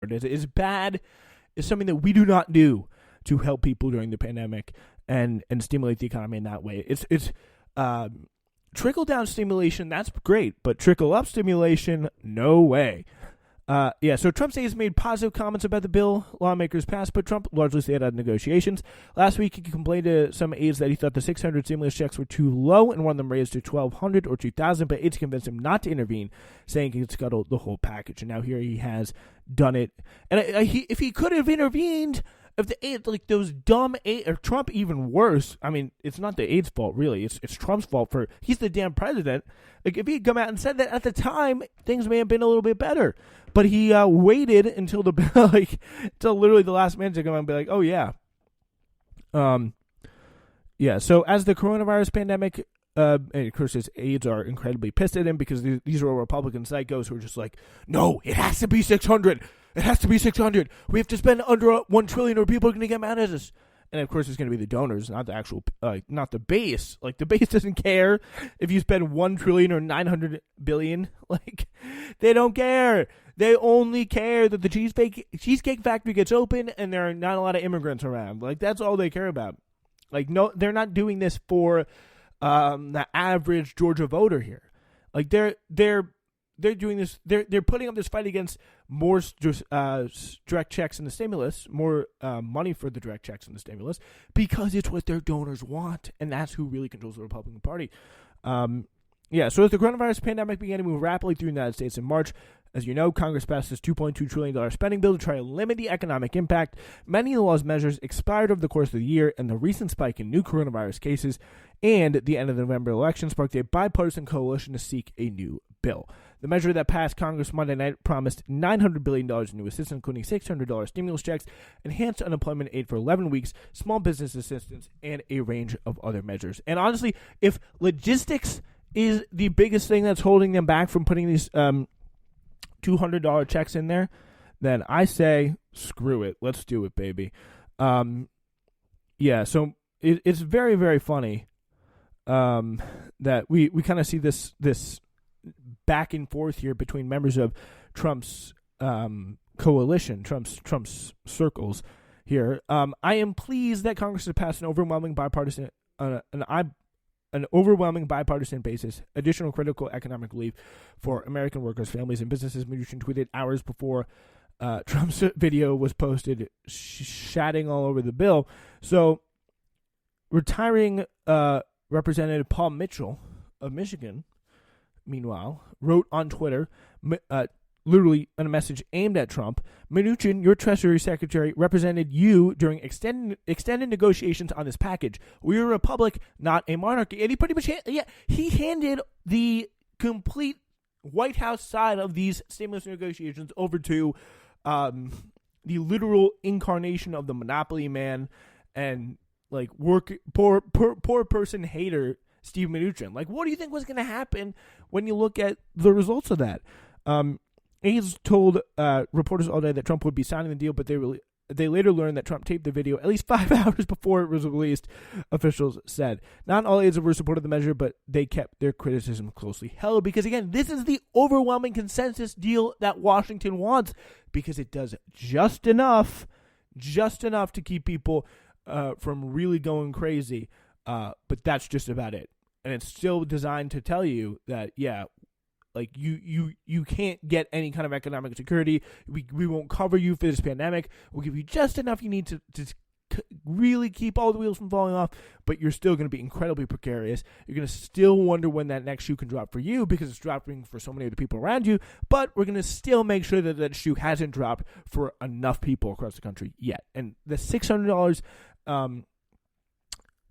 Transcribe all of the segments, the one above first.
It's bad. It's something that we do not do to help people during the pandemic and stimulate the economy in that way. It's trickle down stimulation, that's great, but trickle up stimulation, no way. So Trump's aides made positive comments about the bill lawmakers passed, but Trump largely stayed out of negotiations. Last week, he complained to some aides that he thought the 600 stimulus checks were too low and wanted them raised to 1,200 or 2,000, but aides convinced him not to intervene, saying he could scuttle the whole package. And now here he has done it. And if he could have intervened, if the aides, like those dumb aides, or Trump even worse, I mean, it's not the aides' fault, really. It's Trump's fault he's the damn president. Like, if he had come out and said that at the time, things may have been a little bit better. But he waited until until literally the last minute to come out and be like, oh, yeah. So as the coronavirus pandemic, and of course his aides are incredibly pissed at him because these are Republican psychos who are just like, no, it has to be 600. It has to be 600. We have to spend under 1 trillion or people are going to get mad at us. And of course, it's going to be the donors, not the actual, not the base. Like, the base doesn't care if you spend 1 trillion or 900 billion. Like, they don't care. They only care that the Cheesecake Factory gets open and there are not a lot of immigrants around. Like, that's all they care about. Like, no, they're not doing this for the average Georgia voter here. Like, they're doing this. They're putting up this fight against more direct checks in the stimulus, more money for the direct checks in the stimulus, because it's what their donors want, and that's who really controls the Republican Party. So as the coronavirus pandemic began to move rapidly through the United States in March, as you know, Congress passed this $2.2 trillion spending bill to try to limit the economic impact. Many of the law's measures expired over the course of the year, and the recent spike in new coronavirus cases and the end of the November election sparked a bipartisan coalition to seek a new bill. The measure that passed Congress Monday night promised $900 billion in new assistance, including $600 stimulus checks, enhanced unemployment aid for 11 weeks, small business assistance, and a range of other measures. And honestly, if logistics is the biggest thing that's holding them back from putting these $200 checks in there, then I say, screw it. Let's do it, baby. So it's very, very funny that we kind of see this back and forth here between members of Trump's coalition, Trump's circles here. I am pleased that Congress has passed an overwhelming bipartisan basis, additional critical economic relief for American workers, families, and businesses. Mnuchin tweeted hours before Trump's video was posted, shatting all over the bill. So, retiring Representative Paul Mitchell of Michigan, meanwhile, wrote on Twitter, literally in a message aimed at Trump, Mnuchin, your Treasury Secretary, represented you during extended negotiations on this package. We're a republic, not a monarchy. And he pretty much he handed the complete White House side of these stimulus negotiations over to the literal incarnation of the monopoly man and like poor person hater Steve Mnuchin. Like, what do you think was going to happen when you look at the results of that? Aides told reporters all day that Trump would be signing the deal, but they later learned that Trump taped the video at least 5 hours before it was released, officials said. Not all aides were supportive of the measure, but they kept their criticism closely held because, again, this is the overwhelming consensus deal that Washington wants because it does just enough to keep people from really going crazy, but that's just about it. And it's still designed to tell you that, like you can't get any kind of economic security. We won't cover you for this pandemic. We'll give you just enough you need to really keep all the wheels from falling off, but you're still going to be incredibly precarious. You're going to still wonder when that next shoe can drop for you because it's dropping for so many of the people around you, but we're going to still make sure that that shoe hasn't dropped for enough people across the country yet. And the $600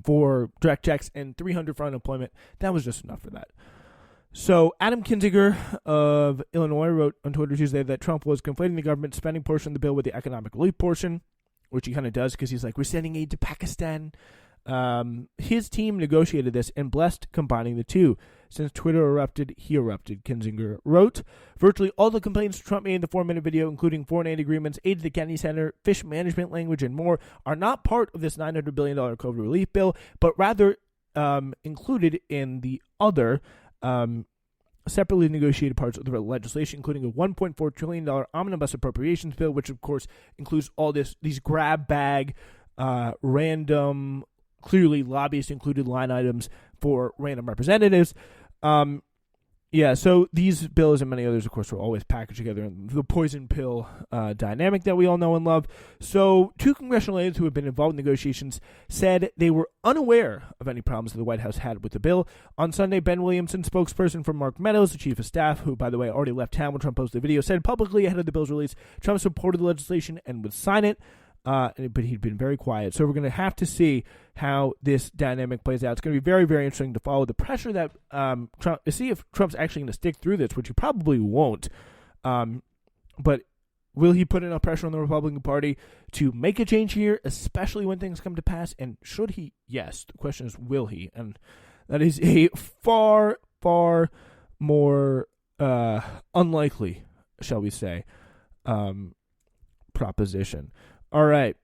for direct checks and $300 for unemployment, that was just enough for that. So Adam Kinzinger of Illinois wrote on Twitter Tuesday that Trump was conflating the government spending portion of the bill with the economic relief portion, which he kind of does because he's like, we're sending aid to Pakistan. His team negotiated this and blessed combining the two. Since Twitter erupted, he erupted, Kinzinger wrote. Virtually all the complaints Trump made in the 4-minute video, including foreign aid agreements, aid to the Kennedy Center, fish management language, and more, are not part of this $900 billion COVID relief bill, but rather included in the other separately negotiated parts of the legislation, including a $1.4 trillion omnibus appropriations bill, which, of course, includes all these grab bag, random, clearly lobbyist-included line items for random representatives. So these bills and many others, of course, were always packaged together in the poison pill dynamic that we all know and love. So 2 congressional aides who have been involved in negotiations said they were unaware of any problems that the White House had with the bill. On Sunday, Ben Williamson, spokesperson for Mark Meadows, the chief of staff, who, by the way, already left town when Trump posted the video, said publicly ahead of the bill's release, Trump supported the legislation and would sign it. But he'd been very quiet. So we're going to have to see how this dynamic plays out. It's going to be very, very interesting to follow the pressure that Trump, to see if Trump's actually going to stick through this, which he probably won't. But will he put enough pressure on the Republican Party to make a change here, especially when things come to pass? And should he? Yes. The question is, will he? And that is a far, far more unlikely, shall we say, proposition. All right,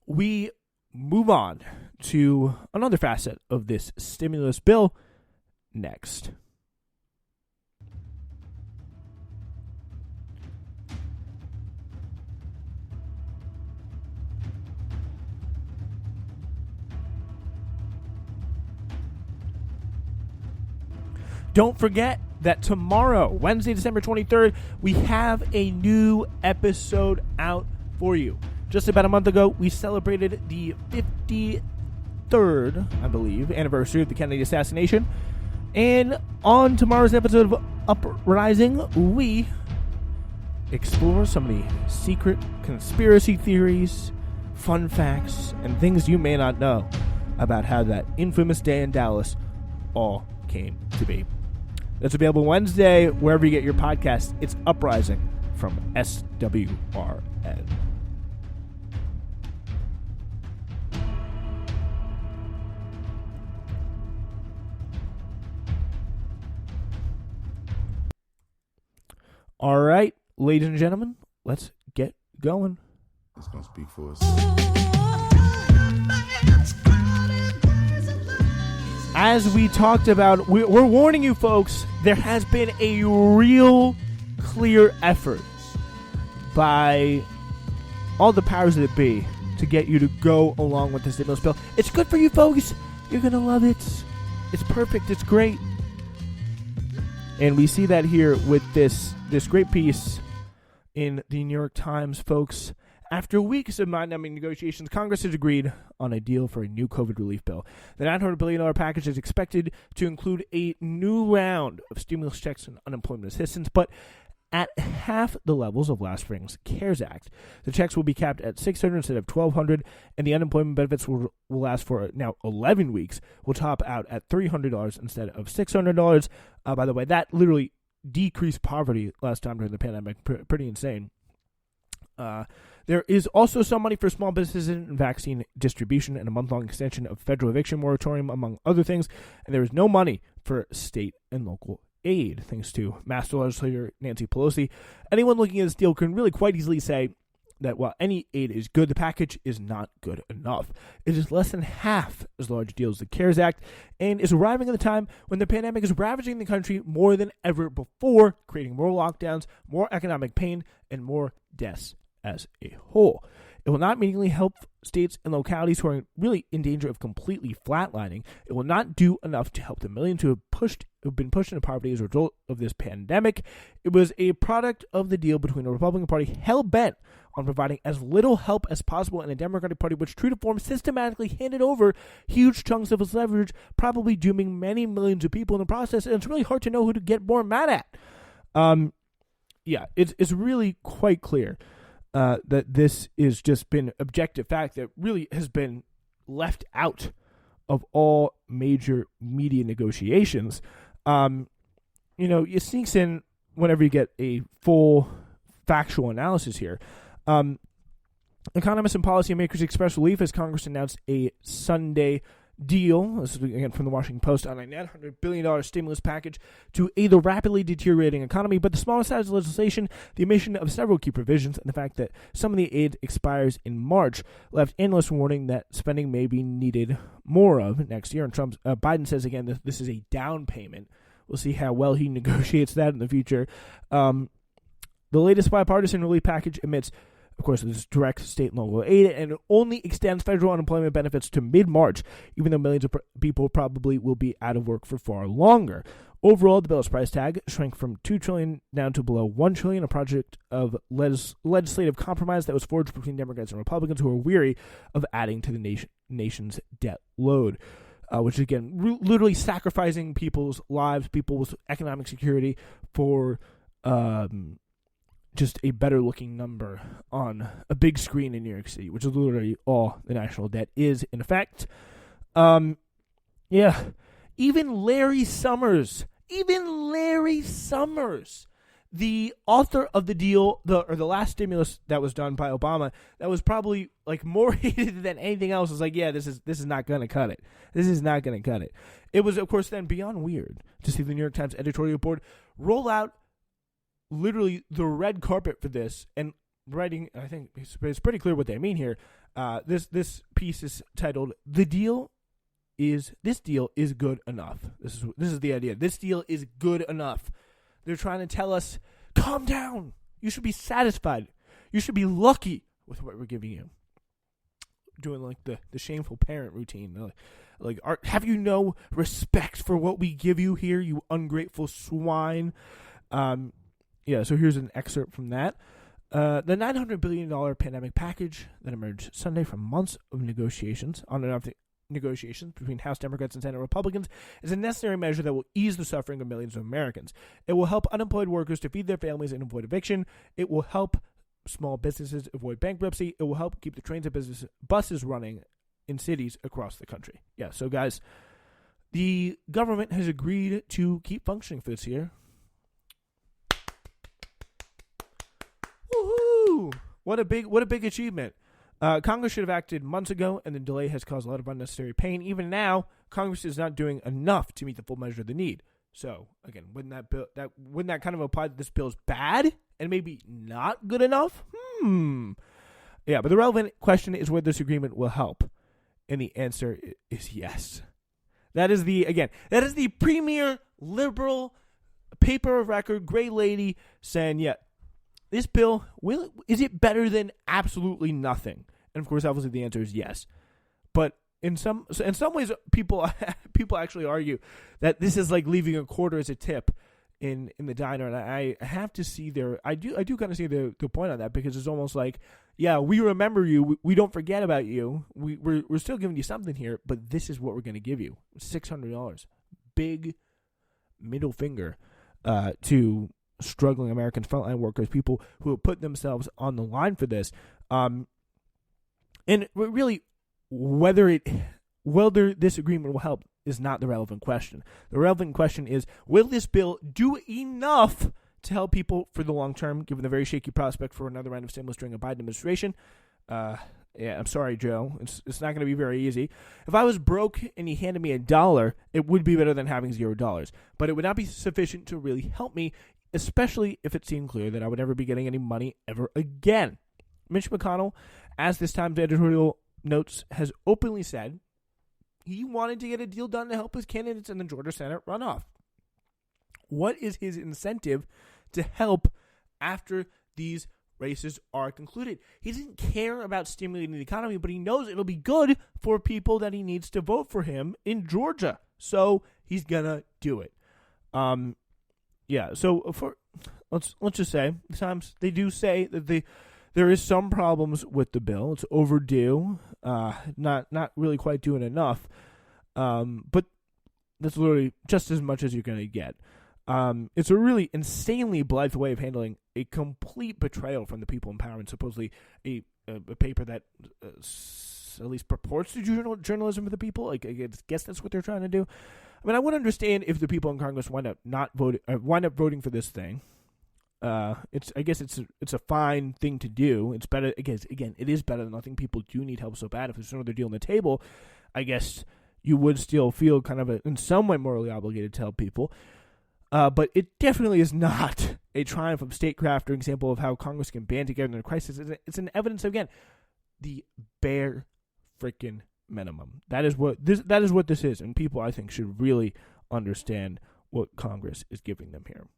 we move on to another facet of this stimulus bill next. Don't forget that tomorrow, Wednesday, December 23rd, we have a new episode out for you. Just about a month ago, we celebrated the 53rd, I believe, anniversary of the Kennedy assassination. And on tomorrow's episode of Uprising, we explore some of the secret conspiracy theories, fun facts, and things you may not know about how that infamous day in Dallas all came to be. That's available Wednesday, wherever you get your podcast. It's Uprising from SWRN. All right, ladies and gentlemen, let's get going. It's going to speak for us. As we talked about, we're warning you folks, there has been a real clear effort by all the powers that be to get you to go along with the stimulus bill. It's good for you folks. You're going to love it. It's perfect. It's great. And we see that here with this great piece in the New York Times, folks. After weeks of mind-numbing negotiations, Congress has agreed on a deal for a new COVID relief bill. The $900 billion package is expected to include a new round of stimulus checks and unemployment assistance, but at half the levels of last spring's CARES Act. The checks will be capped at $600 instead of $1,200, and the unemployment benefits will last for now 11 weeks. Will top out at $300 instead of $600. By the way, that literally decreased poverty last time during the pandemic. Pretty insane. There is also some money for small businesses and vaccine distribution and a month-long extension of federal eviction moratorium, among other things. And there is no money for state and local aid, thanks to Master Legislator Nancy Pelosi. Anyone looking at this deal can really quite easily say that while any aid is good, the package is not good enough. It is less than half as large a deal as the CARES Act and is arriving at a time when the pandemic is ravaging the country more than ever before, creating more lockdowns, more economic pain, and more deaths as a whole. It will not meaningfully help states and localities who are really in danger of completely flatlining. It will not do enough to help the millions who have been pushed into poverty as a result of this pandemic. It was a product of the deal between the Republican Party hell-bent on providing as little help as possible and a Democratic Party which, true to form, systematically handed over huge chunks of its leverage, probably dooming many millions of people in the process. And it's really hard to know who to get more mad at. It's really quite clear that this is just been objective fact that really has been left out of all major media negotiations. It sneaks in whenever you get a full factual analysis here. Economists and policymakers expressed relief as Congress announced a Sunday deal, this is again from the Washington Post, on a $900 billion stimulus package to aid the rapidly deteriorating economy. But the smallest size of legislation, the omission of several key provisions, and the fact that some of the aid expires in March left analysts warning that spending may be needed more of next year. And Biden says again that this is a down payment, We'll see how well he negotiates that in the future. The latest bipartisan relief package admits, of course, this is direct state and local aid, and it only extends federal unemployment benefits to mid-March, even though millions of people probably will be out of work for far longer. Overall, the bill's price tag shrank from $2 trillion down to below $1 trillion, a project of legislative compromise that was forged between Democrats and Republicans who are weary of adding to the nation's debt load, which is, again, literally sacrificing people's lives, people's economic security for just a better-looking number on a big screen in New York City, which is literally all the national debt is, in effect. Yeah. Even Larry Summers, the author of the deal, the last stimulus that was done by Obama, that was probably like more hated than anything else, was like, yeah, this is not going to cut it. This is not going to cut it. It was, of course, then beyond weird to see the New York Times editorial board roll out literally the red carpet for this and writing. I think it's pretty clear what they mean here. This piece is titled "This deal is good enough." This is the idea. This deal is good enough. They're trying to tell us, calm down. You should be satisfied. You should be lucky with what we're giving you. Doing like the shameful parent routine. Like, have you no respect for what we give you here, you ungrateful swine? Yeah, so here's an excerpt from that. The $900 billion pandemic package that emerged Sunday from months of negotiations, on and off negotiations between House Democrats and Senate Republicans, is a necessary measure that will ease the suffering of millions of Americans. It will help unemployed workers to feed their families and avoid eviction. It will help small businesses avoid bankruptcy. It will help keep the trains and buses running in cities across the country. Yeah, so guys, the government has agreed to keep functioning for this year. Woohoo! What a big achievement. Congress should have acted months ago, and the delay has caused a lot of unnecessary pain. Even now, Congress is not doing enough to meet the full measure of the need. So, again, wouldn't that kind of imply that this bill is bad and maybe not good enough? Yeah, but the relevant question is whether this agreement will help, and the answer is yes. That is the premier liberal paper of record, gray lady saying, yeah, this bill, is it better than absolutely nothing? And of course, obviously, the answer is yes. But in some ways, people actually argue that this is like leaving a quarter as a tip in the diner, and I have to see I do kind of see the point on that, because it's almost like, yeah, we remember you, we don't forget about you, we're still giving you something here, but this is what we're going to give you, $600, big middle finger to struggling American frontline workers, people who have put themselves on the line for this. And really, whether this agreement will help is not the relevant question. The relevant question is, will this bill do enough to help people for the long term, given the very shaky prospect for another round of stimulus during a Biden administration? Yeah, I'm sorry, Joe. It's not going to be very easy. If I was broke and he handed me $1, it would be better than having $0. But it would not be sufficient to really help me, especially if it seemed clear that I would never be getting any money ever again. Mitch McConnell, as this Times editorial notes, has openly said he wanted to get a deal done to help his candidates in the Georgia Senate runoff. What is his incentive to help after these races are concluded? He doesn't care about stimulating the economy, but he knows it'll be good for people that he needs to vote for him in Georgia. So he's gonna do it. Yeah. So let's just say, sometimes they do say that there is some problems with the bill. It's overdue. Not really quite doing enough. But that's literally just as much as you're gonna get. It's a really insanely blithe way of handling a complete betrayal from the people in power, and supposedly a paper that at least purports to do journalism for the people. Like, I guess that's what they're trying to do. I mean, I would understand if the people in Congress wind up voting for this thing. I guess it's a fine thing to do. It's better. Again, it is better than nothing. People do need help so bad. If there's another deal on the table, I guess you would still feel kind of in some way morally obligated to help people. But it definitely is not a triumph of statecraft or example of how Congress can band together in a crisis. It's an evidence of, again, the bare freaking minimum. That is what this is, and people, I think, should really understand what Congress is giving them here.